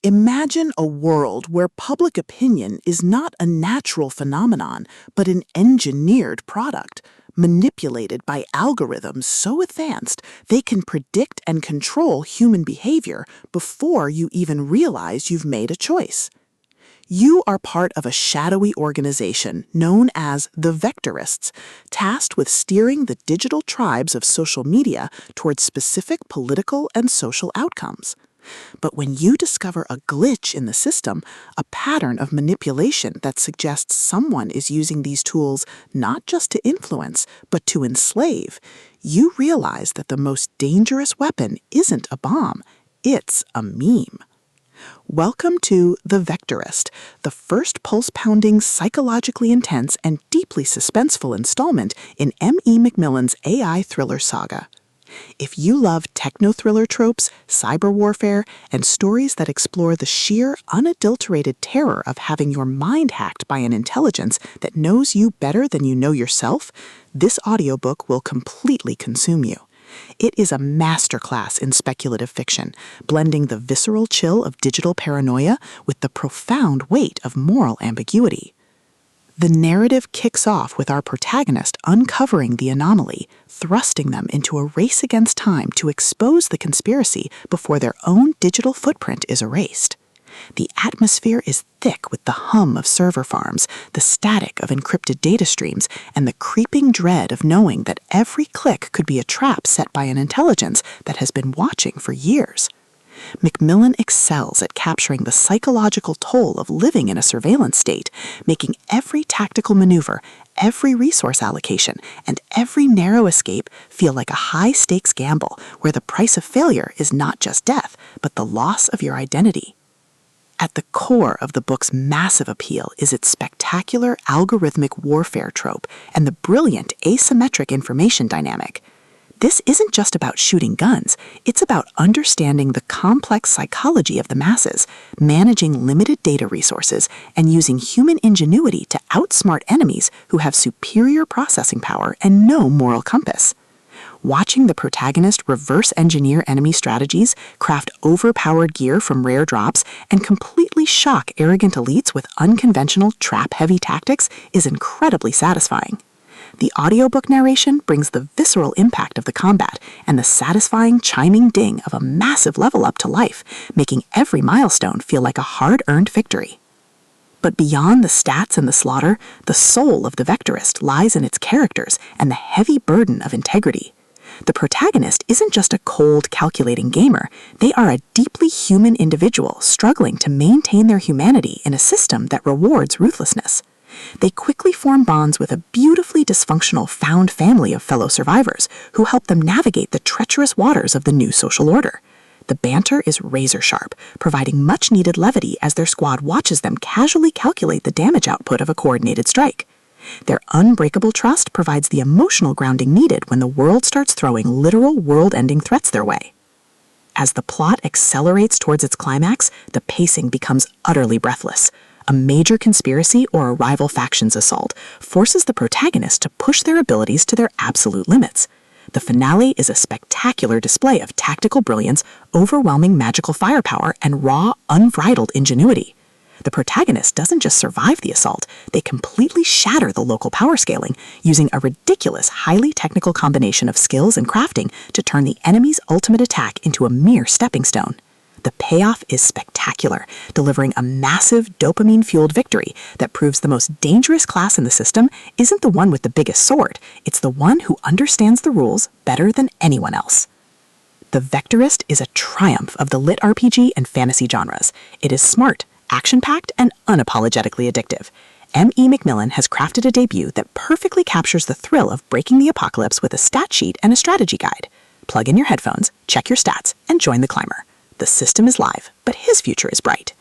Imagine a world where public opinion is not a natural phenomenon, but an engineered product, manipulated by algorithms so advanced they can predict and control human behavior before you even realize you've made a choice. You are part of a shadowy organization known as the Vectorists, tasked with steering the digital tribes of social media towards specific political and social outcomes. But when you discover a glitch in the system, a pattern of manipulation that suggests someone is using these tools not just to influence, but to enslave, you realize that the most dangerous weapon isn't a bomb, it's a meme. Welcome to The Vectorist, the first pulse-pounding, psychologically intense, and deeply suspenseful installment in M.E. McMillan's AI thriller saga. If you love techno-thriller tropes, cyber warfare, and stories that explore the sheer, unadulterated terror of having your mind hacked by an intelligence that knows you better than you know yourself, this audiobook will completely consume you. It is a masterclass in speculative fiction, blending the visceral chill of digital paranoia with the profound weight of moral ambiguity. The narrative kicks off with our protagonist uncovering the anomaly, thrusting them into a race against time to expose the conspiracy before their own digital footprint is erased. The atmosphere is thick with the hum of server farms, the static of encrypted data streams, and the creeping dread of knowing that every click could be a trap set by an intelligence that has been watching for years. McMillan excels at capturing the psychological toll of living in a surveillance state, making every tactical maneuver, every resource allocation, and every narrow escape feel like a high-stakes gamble where the price of failure is not just death, but the loss of your identity. At the core of the book's massive appeal is its spectacular algorithmic warfare trope and the brilliant asymmetric information dynamic. This isn't just about shooting guns, it's about understanding the complex psychology of the masses, managing limited data resources, and using human ingenuity to outsmart enemies who have superior processing power and no moral compass. Watching the protagonist reverse-engineer enemy strategies, craft overpowered gear from rare drops, and completely shock arrogant elites with unconventional trap-heavy tactics is incredibly satisfying. The audiobook narration brings the visceral impact of the combat and the satisfying chiming ding of a massive level up to life, making every milestone feel like a hard-earned victory. But beyond the stats and the slaughter, the soul of the Vectorist lies in its characters and the heavy burden of integrity. The protagonist isn't just a cold, calculating gamer. They are a deeply human individual struggling to maintain their humanity in a system that rewards ruthlessness. They quickly form bonds with a beautifully dysfunctional found family of fellow survivors who help them navigate the treacherous waters of the new social order. The banter is razor-sharp, providing much-needed levity as their squad watches them casually calculate the damage output of a coordinated strike. Their unbreakable trust provides the emotional grounding needed when the world starts throwing literal world-ending threats their way. As the plot accelerates towards its climax, the pacing becomes utterly breathless. A major conspiracy or a rival faction's assault forces the protagonist to push their abilities to their absolute limits. The finale is a spectacular display of tactical brilliance, overwhelming magical firepower, and raw, unbridled ingenuity. The protagonist doesn't just survive the assault, they completely shatter the local power scaling, using a ridiculous, highly technical combination of skills and crafting to turn the enemy's ultimate attack into a mere stepping stone. The payoff is spectacular, delivering a massive dopamine-fueled victory that proves the most dangerous class in the system isn't the one with the biggest sword, it's the one who understands the rules better than anyone else. The Vectorist is a triumph of the LitRPG and fantasy genres. It is smart, action-packed, and unapologetically addictive. M.E. McMillan has crafted a debut that perfectly captures the thrill of breaking the apocalypse with a stat sheet and a strategy guide. Plug in your headphones, check your stats, and join the climber. The system is live, but his future is bright.